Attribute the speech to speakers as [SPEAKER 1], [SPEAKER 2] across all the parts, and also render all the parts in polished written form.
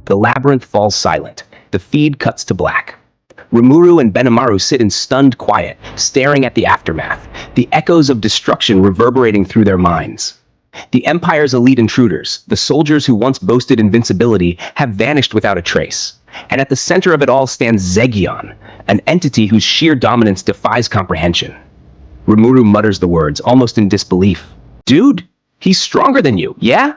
[SPEAKER 1] The labyrinth falls silent. The feed cuts to black. Rimuru and Benimaru sit in stunned quiet, staring at the aftermath, the echoes of destruction reverberating through their minds. The Empire's elite intruders, the soldiers who once boasted invincibility, have vanished without a trace. And at the center of it all stands Zegion, an entity whose sheer dominance defies comprehension. Rimuru mutters the words, almost in disbelief. "Dude, he's stronger than you, yeah?"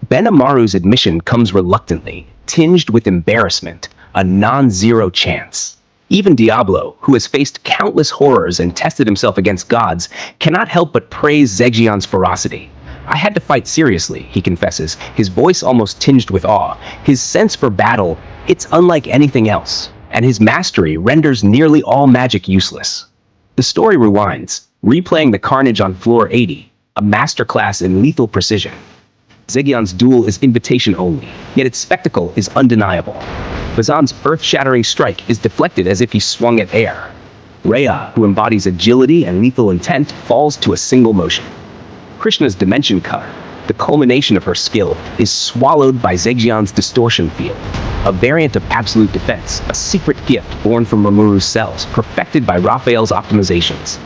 [SPEAKER 1] Benimaru's admission comes reluctantly, tinged with embarrassment, a non-zero chance. Even Diablo, who has faced countless horrors and tested himself against gods, cannot help but praise Zegion's ferocity. "I had to fight seriously," he confesses, his voice almost tinged with awe. His sense for battle, it's unlike anything else, and his mastery renders nearly all magic useless. The story rewinds, replaying the carnage on floor 80, a masterclass in lethal precision. Zegion's duel is invitation only, yet its spectacle is undeniable. Bazan's earth-shattering strike is deflected as if he swung at air. Rhea, who embodies agility and lethal intent, falls to a single motion. Krishna's dimension cutter, the culmination of her skill, is swallowed by Zegion's distortion field, a variant of absolute defense, a secret gift born from Rimuru's cells, perfected by Raphael's optimizations.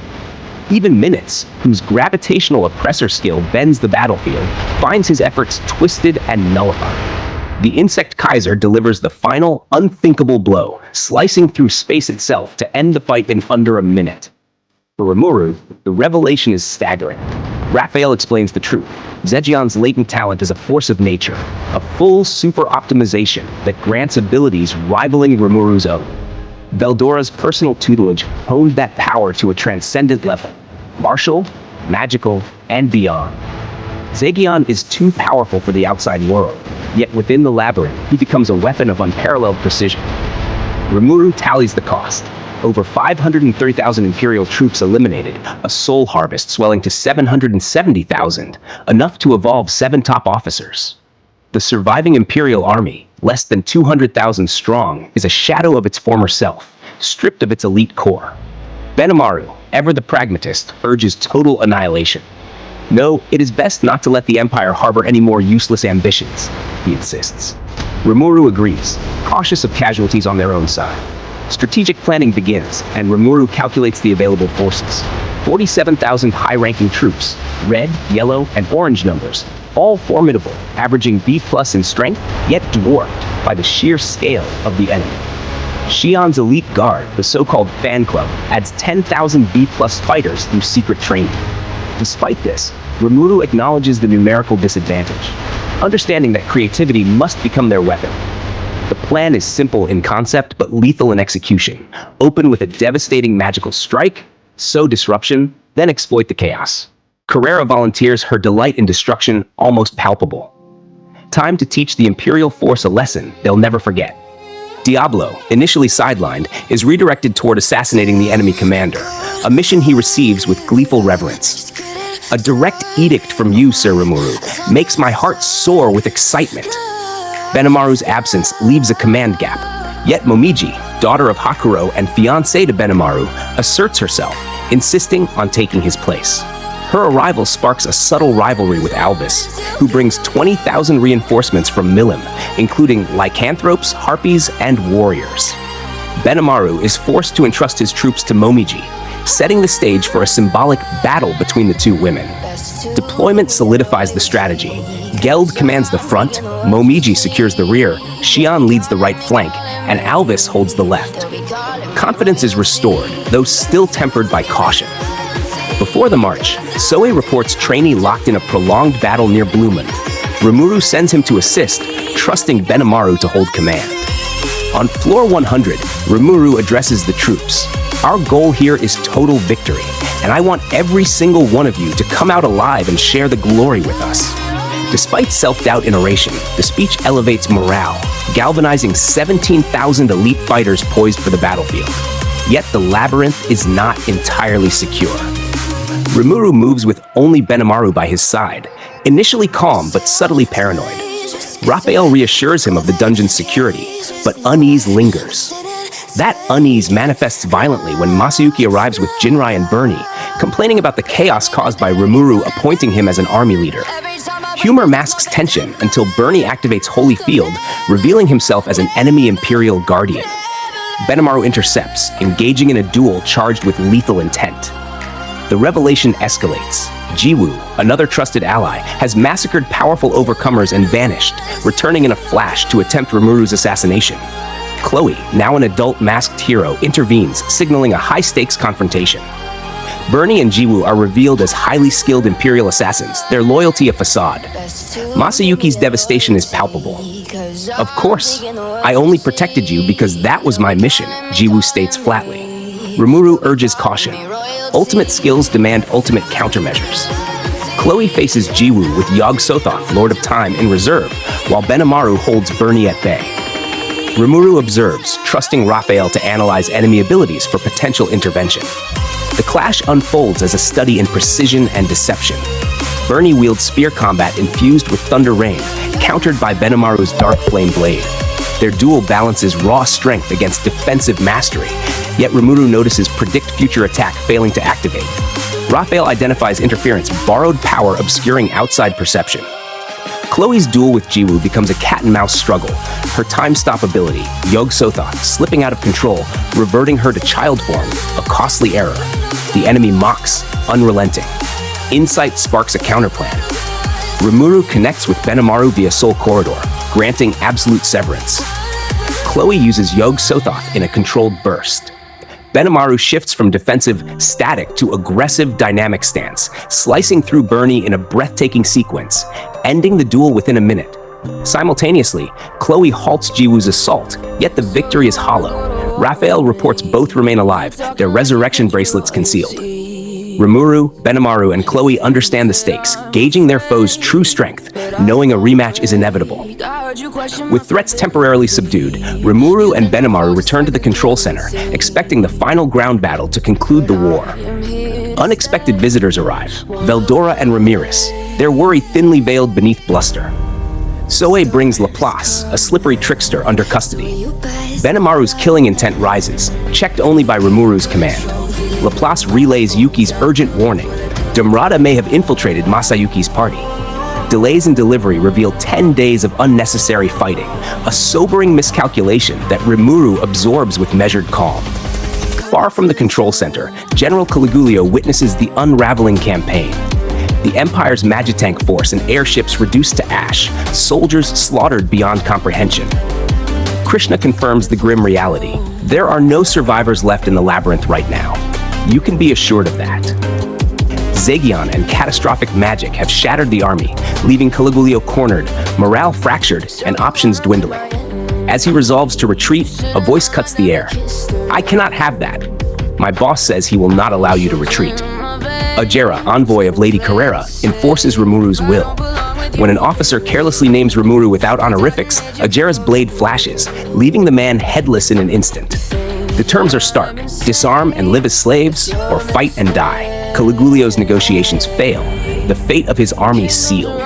[SPEAKER 1] Even Minutes, whose gravitational oppressor skill bends the battlefield, finds his efforts twisted and nullified. The Insect Kaiser delivers the final, unthinkable blow, slicing through space itself to end the fight in under a minute. For Rimuru, the revelation is staggering. Raphael explains the truth. Zegion's latent talent is a force of nature, a full super-optimization that grants abilities rivaling Rimuru's own. Veldora's personal tutelage honed that power to a transcendent level, martial, magical, and beyond. Zegion is too powerful for the outside world, yet within the labyrinth, he becomes a weapon of unparalleled precision. Rimuru tallies the cost. Over 530,000 Imperial troops eliminated, a soul harvest swelling to 770,000, enough to evolve 7 top officers. The surviving Imperial army, less than 200,000 strong, is a shadow of its former self, stripped of its elite core. Benimaru, ever the pragmatist, urges total annihilation. "No, it is best not to let the Empire harbor any more useless ambitions," he insists. Rimuru agrees, cautious of casualties on their own side. Strategic planning begins, and Rimuru calculates the available forces. 47,000 high-ranking troops, red, yellow, and orange numbers, all formidable, averaging B+ in strength, yet dwarfed by the sheer scale of the enemy. Shion's elite guard, the so-called fan club, adds 10,000 B+ fighters through secret training. Despite this, Rimuru acknowledges the numerical disadvantage, understanding that creativity must become their weapon. The plan is simple in concept, but lethal in execution. Open with a devastating magical strike, sow disruption, then exploit the chaos. Carrera volunteers her delight in destruction almost palpable. Time to teach the Imperial force a lesson they'll never forget. Diablo, initially sidelined, is redirected toward assassinating the enemy commander, a mission he receives with gleeful reverence. "A direct edict from you, Sir Rimuru, makes my heart soar with excitement." Benimaru's absence leaves a command gap, yet Momiji, daughter of Hakuro and fiancée to Benimaru, asserts herself, insisting on taking his place. Her arrival sparks a subtle rivalry with Alvis, who brings 20,000 reinforcements from Milim, including lycanthropes, harpies, and warriors. Benimaru is forced to entrust his troops to Momiji, setting the stage for a symbolic battle between the two women. Deployment solidifies the strategy. Geld commands the front, Momiji secures the rear, Shion leads the right flank, and Alvis holds the left. Confidence is restored, though still tempered by caution. Before the march, Soe reports trainee locked in a prolonged battle near Blumen. Rimuru sends him to assist, trusting Benimaru to hold command. On floor 100, Rimuru addresses the troops. "Our goal here is total victory, and I want every single one of you to come out alive and share the glory with us." Despite self-doubt in oration, the speech elevates morale, galvanizing 17,000 elite fighters poised for the battlefield. Yet the labyrinth is not entirely secure. Rimuru moves with only Benimaru by his side, initially calm but subtly paranoid. Raphael reassures him of the dungeon's security, but unease lingers. That unease manifests violently when Masayuki arrives with Jinrai and Bernie, complaining about the chaos caused by Rimuru appointing him as an army leader. Humor masks tension until Bernie activates Holy Field, revealing himself as an enemy Imperial Guardian. Benimaru intercepts, engaging in a duel charged with lethal intent. The revelation escalates. Jiwu, another trusted ally, has massacred powerful overcomers and vanished, returning in a flash to attempt Rimuru's assassination. Chloe, now an adult masked hero, intervenes, signaling a high-stakes confrontation. Bernie and Jiwu are revealed as highly skilled Imperial assassins, their loyalty a facade. Masayuki's devastation is palpable. "Of course, I only protected you because that was my mission," Jiwu states flatly. Rimuru urges caution. Ultimate skills demand ultimate countermeasures. Chloe faces Jiwu with Yog-Sothoth, Lord of Time, in reserve, while Benimaru holds Bernie at bay. Rimuru observes, trusting Raphael to analyze enemy abilities for potential intervention. The clash unfolds as a study in precision and deception. Bernie wields spear combat infused with thunder rain, countered by Benimaru's dark flame blade. Their duel balances raw strength against defensive mastery, yet Rimuru notices predict future attack failing to activate. Raphael identifies interference, borrowed power obscuring outside perception. Chloe's duel with Jiwu becomes a cat-and-mouse struggle, her time-stop ability, Yog-Sothoth, slipping out of control, reverting her to child form, a costly error. The enemy mocks, unrelenting. Insight sparks a counterplan. Rimuru connects with Benimaru via Soul Corridor, granting absolute severance. Chloe uses Yog-Sothoth in a controlled burst. Benimaru shifts from defensive, static to aggressive, dynamic stance, slicing through Bernie in a breathtaking sequence, ending the duel within a minute. Simultaneously, Chloe halts Jiwu's assault, yet the victory is hollow. Raphael reports both remain alive, their resurrection bracelets concealed. Rimuru, Benimaru, and Chloe understand the stakes, gauging their foe's true strength, knowing a rematch is inevitable. With threats temporarily subdued, Rimuru and Benimaru return to the control center, expecting the final ground battle to conclude the war. Unexpected visitors arrive, Veldora and Ramirez, their worry thinly veiled beneath bluster. Soe brings Laplace, a slippery trickster, under custody. Benimaru's killing intent rises, checked only by Rimuru's command. Laplace relays Yuki's urgent warning. Demrata may have infiltrated Masayuki's party. Delays in delivery reveal 10 days of unnecessary fighting, a sobering miscalculation that Rimuru absorbs with measured calm. Far from the control center, General Caligulio witnesses the unraveling campaign. The Empire's Magitank force and airships reduced to ash, soldiers slaughtered beyond comprehension. Krishna confirms the grim reality. There are no survivors left in the labyrinth right now. You can be assured of that. Zegion and catastrophic magic have shattered the army, leaving Caligulio cornered, morale fractured, and options dwindling. As he resolves to retreat, a voice cuts the air. "I cannot have that. My boss says he will not allow you to retreat." Ajera, envoy of Lady Carrera, enforces Rimuru's will. When an officer carelessly names Rimuru without honorifics, Ajera's blade flashes, leaving the man headless in an instant. The terms are stark: disarm and live as slaves, or fight and die. Caligulio's negotiations fail, the fate of his army sealed.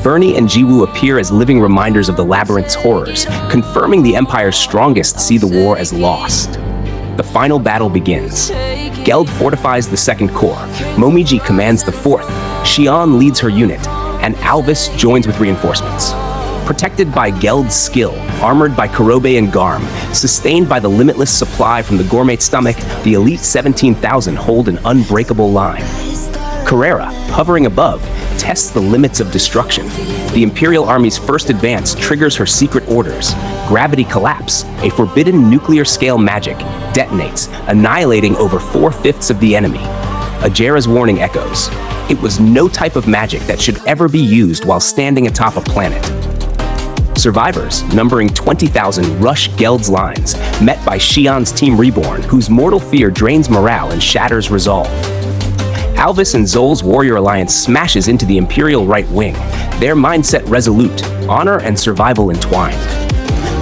[SPEAKER 1] Bernie and Jiwu appear as living reminders of the labyrinth's horrors, confirming the Empire's strongest see the war as lost. The final battle begins. Geld fortifies the Second Corps, Momiji commands the Fourth, Xion leads her unit, and Alvis joins with reinforcements. Protected by Geld's skill, armored by Kurobe and Garm, sustained by the limitless supply from the gourmet stomach, the elite 17,000 hold an unbreakable line. Carrera, hovering above, tests the limits of destruction. The Imperial Army's first advance triggers her secret orders. Gravity collapse, a forbidden nuclear-scale magic, detonates, annihilating over 4/5 of the enemy. Ajera's warning echoes. It was no type of magic that should ever be used while standing atop a planet. Survivors, numbering 20,000, rush Geld's lines, met by Xion's Team Reborn, whose mortal fear drains morale and shatters resolve. Alvis and Zol's warrior alliance smashes into the Imperial right wing, their mindset resolute, honor and survival entwined.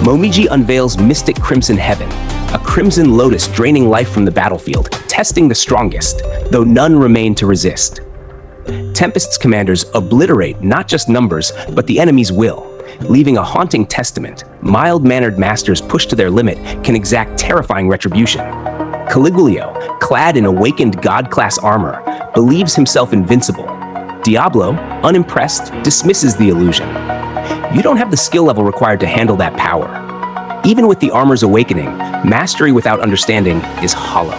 [SPEAKER 1] Momiji unveils Mystic Crimson Heaven, a crimson lotus draining life from the battlefield, testing the strongest, though none remain to resist. Tempest's commanders obliterate not just numbers, but the enemy's will, leaving a haunting testament. Mild-mannered masters pushed to their limit can exact terrifying retribution. Caligulio, clad in awakened god-class armor, believes himself invincible. Diablo, unimpressed, dismisses the illusion. You don't have the skill level required to handle that power. Even with the armor's awakening, mastery without understanding is hollow.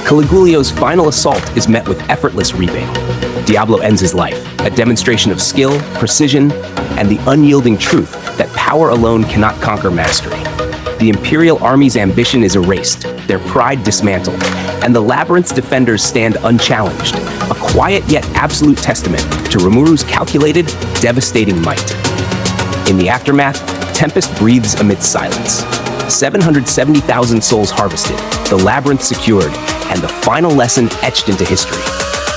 [SPEAKER 1] Caligulio's final assault is met with effortless reaping. Diablo ends his life, a demonstration of skill, precision, and the unyielding truth that power alone cannot conquer mastery. The Imperial Army's ambition is erased, their pride dismantled, and the Labyrinth's defenders stand unchallenged, a quiet yet absolute testament to Rimuru's calculated, devastating might. In the aftermath, Tempest breathes amidst silence. 770,000 souls harvested, the Labyrinth secured, and the final lesson etched into history.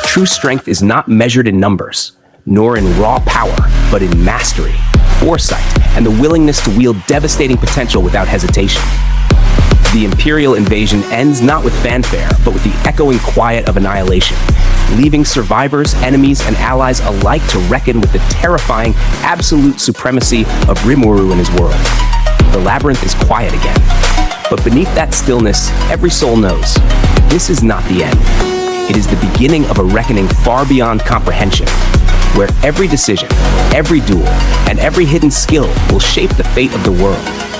[SPEAKER 1] True strength is not measured in numbers, nor in raw power, but in mastery, foresight, and the willingness to wield devastating potential without hesitation. The Imperial Invasion ends not with fanfare, but with the echoing quiet of annihilation, leaving survivors, enemies, and allies alike to reckon with the terrifying, absolute supremacy of Rimuru and his world. The Labyrinth is quiet again, but beneath that stillness, every soul knows, this is not the end. It is the beginning of a reckoning far beyond comprehension, where every decision, every duel, and every hidden skill will shape the fate of the world.